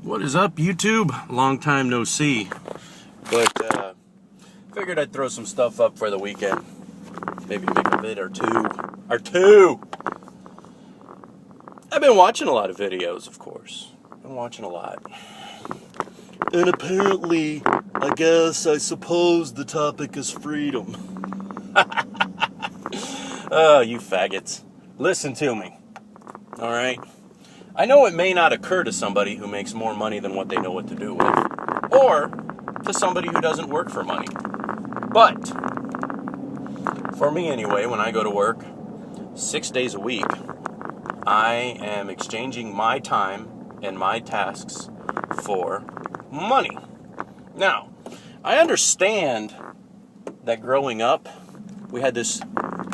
What is up, YouTube? Long time no see. But figured I'd throw some stuff up for the weekend. Maybe make a vid or two. I've been watching a lot of videos, of course. Been watching a lot. And apparently, I suppose the topic is freedom. Oh, you faggots. Listen to me. Alright? I know it may not occur to somebody who makes more money than what they know what to do with. Or to somebody who doesn't work for money. But, for me anyway, when I go to work 6 days a week, I am exchanging my time and my tasks for money. Now, I understand that growing up, we had this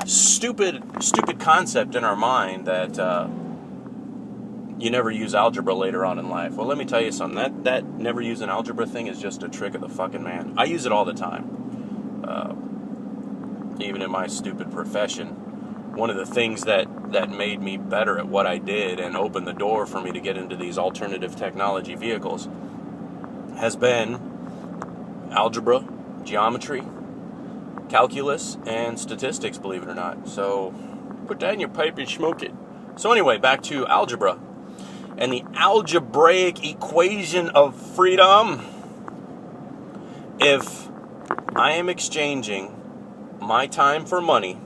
stupid concept in our mind that you never use algebra later on in life. Well, let me tell you something. That never using algebra thing is just a trick of the fucking man. I use it all the time. Even in my stupid profession. One of the things that made me better at what I did and opened the door for me to get into these alternative technology vehicles has been algebra, geometry, calculus, and statistics, believe it or not. So, put that in your pipe and smoke it. So anyway, back to algebra. And the algebraic equation of freedom. If I am exchanging my time for money,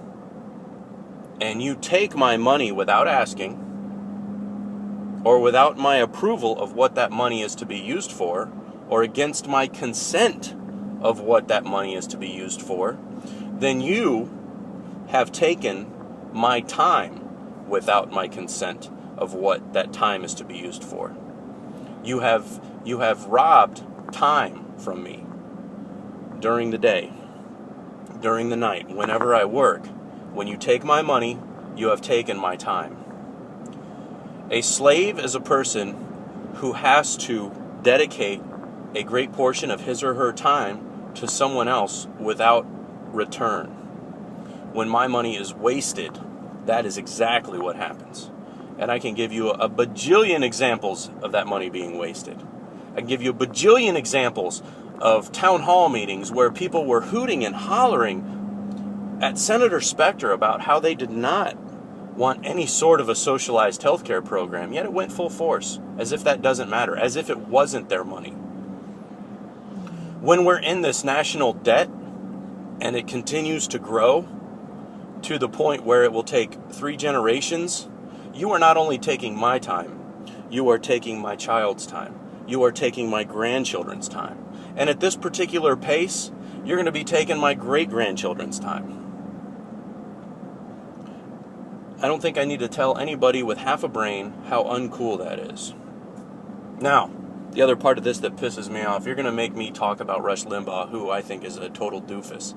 and you take my money without asking, or without my approval of what that money is to be used for, or against my consent of what that money is to be used for, then you have taken my time without my consent of what that time is to be used for. You have robbed time from me during the day, during the night, whenever I work. When you take my money, you have taken my time. A slave is a person who has to dedicate a great portion of his or her time to someone else without return. When my money is wasted, that is exactly what happens. And I can give you a bajillion examples of that money being wasted. I can give you a bajillion examples of town hall meetings where people were hooting and hollering at Senator Specter about how they did not want any sort of a socialized healthcare program, yet it went full force, as if that doesn't matter, as if it wasn't their money. When we're in this national debt, and it continues to grow to the point where it will take 3 generations, you are not only taking my time, you are taking my child's time. You are taking my grandchildren's time. And at this particular pace, you're going to be taking my great-grandchildren's time. I don't think I need to tell anybody with half a brain how uncool that is. Now, the other part of this that pisses me off, you're going to make me talk about Rush Limbaugh, who I think is a total doofus.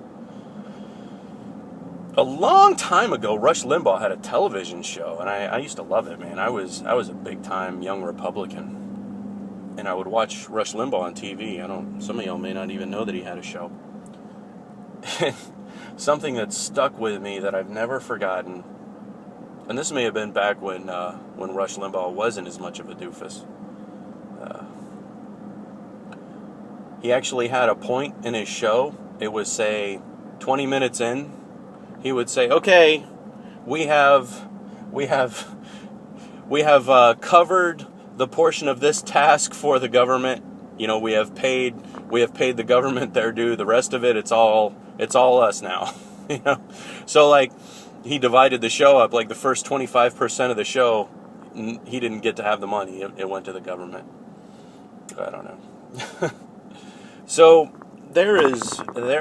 A long time ago, Rush Limbaugh had a television show, and I used to love it, man. I was a big-time young Republican, and I would watch Rush Limbaugh on TV. Some of y'all may not even know that he had a show. Something that stuck with me that I've never forgotten, and this may have been back when Rush Limbaugh wasn't as much of a doofus. He actually had a point in his show. It was, say, 20 minutes in. He would say, "Okay, we have covered the portion of this task for the government. You know, we have paid the government their due. The rest of it, it's all us now." You know, so like he divided the show up. Like the first 25% of the show, he didn't get to have the money. It went to the government. I don't know. So. There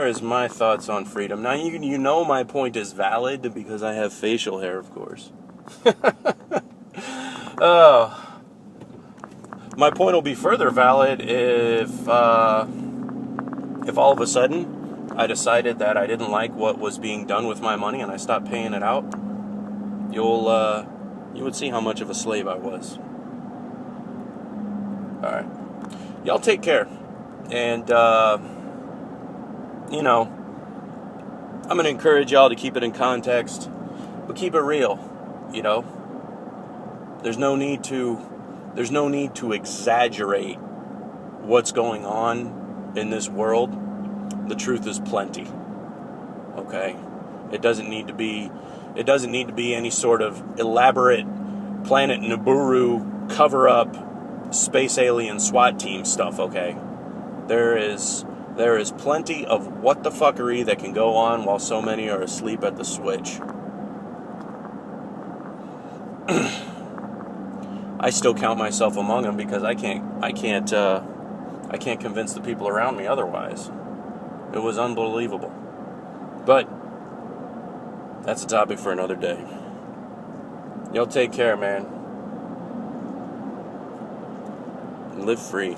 is my thoughts on freedom. Now, you know my point is valid because I have facial hair, of course. Oh. My point will be further valid if all of a sudden I decided that I didn't like what was being done with my money and I stopped paying it out. You would see how much of a slave I was. All right. Y'all take care. And, you know, I'm going to encourage y'all to keep it in context, but keep it real, you know. There's no need to There's no need to exaggerate what's going on in this world. The truth is plenty. Okay? It doesn't need to be any sort of elaborate Planet Nibiru cover-up space alien SWAT team stuff, okay? There is plenty of what the fuckery that can go on while so many are asleep at the switch. I still count myself among them because I can't convince the people around me otherwise. It was unbelievable. But that's a topic for another day. Y'all take care, man. Live free.